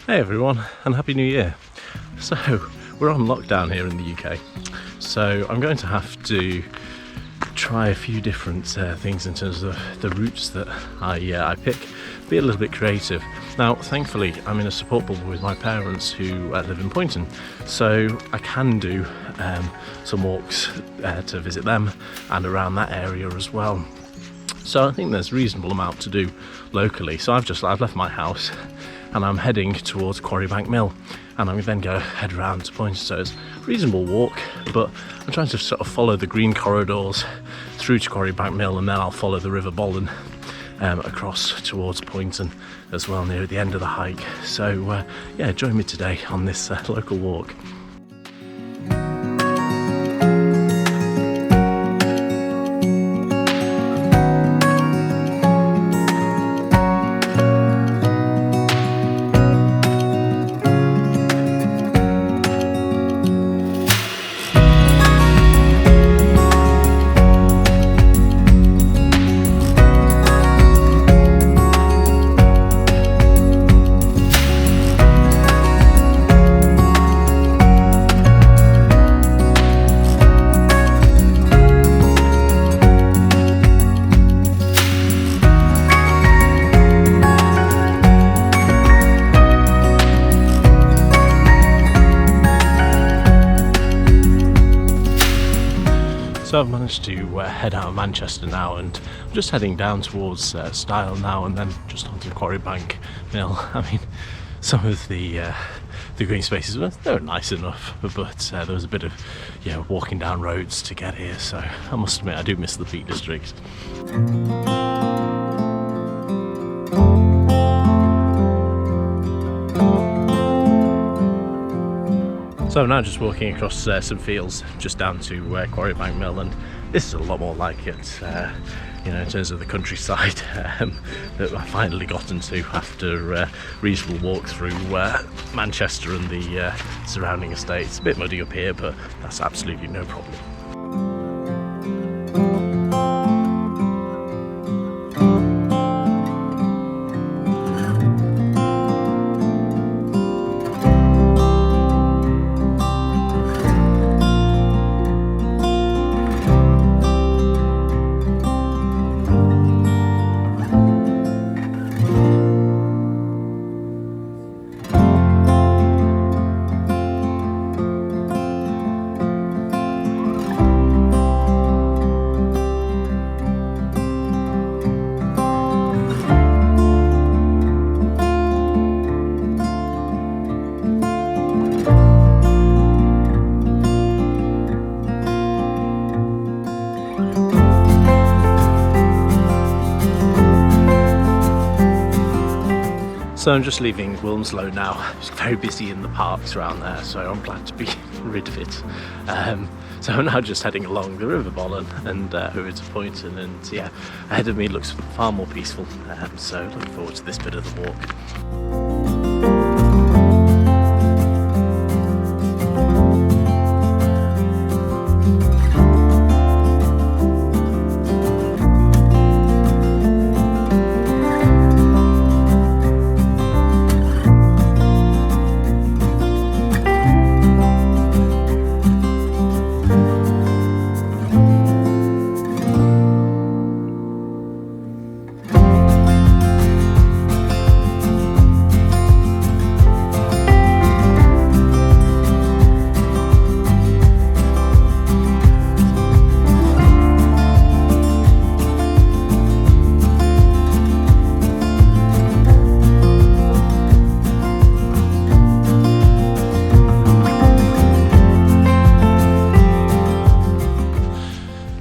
Hey everyone, and Happy New Year. So, we're on lockdown here in the UK, so I'm going to have to try a few different things in terms of the routes that I pick, be a little bit creative. Now, thankfully, I'm in a support bubble with my parents who live in Poynton, so I can do some walks to visit them and around that area as well. So I think there's a reasonable amount to do locally. So I've left my house and I'm heading towards Quarry Bank Mill, and I'm then going to head around to Poynton. So it's a reasonable walk, but I'm trying to sort of follow the green corridors through to Quarry Bank Mill, and then I'll follow the River Bollin across towards Poynton as well, near the end of the hike. So yeah, join me today on this local walk. So I've managed to head out of Manchester now, and I'm just heading down towards Styal now, and then just onto Quarry Bank Mill. I mean, some of the green spaces, they were nice enough, but there was a bit of walking down roads to get here, so I must admit I do miss the Peak District. So I'm now just walking across some fields just down to Quarry Bank Mill, and this is a lot more like it, in terms of the countryside that I've finally gotten to after a reasonable walk through Manchester and the surrounding estates. A bit muddy up here, but that's absolutely no problem. So I'm just leaving Wilmslow now. It's very busy in the parks around there, so I'm glad to be rid of it. So I'm now just heading along the River Bollin and over to Poynton, and yeah, ahead of me looks far more peaceful, so looking forward to this bit of the walk.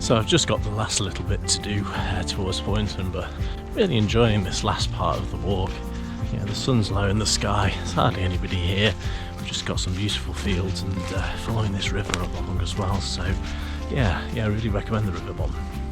So I've just got the last little bit to do towards Poynton, but really enjoying this last part of the walk. The sun's low in the sky, there's hardly anybody here. We've just got some beautiful fields and following this river along as well. So yeah, I really recommend the River Bollin.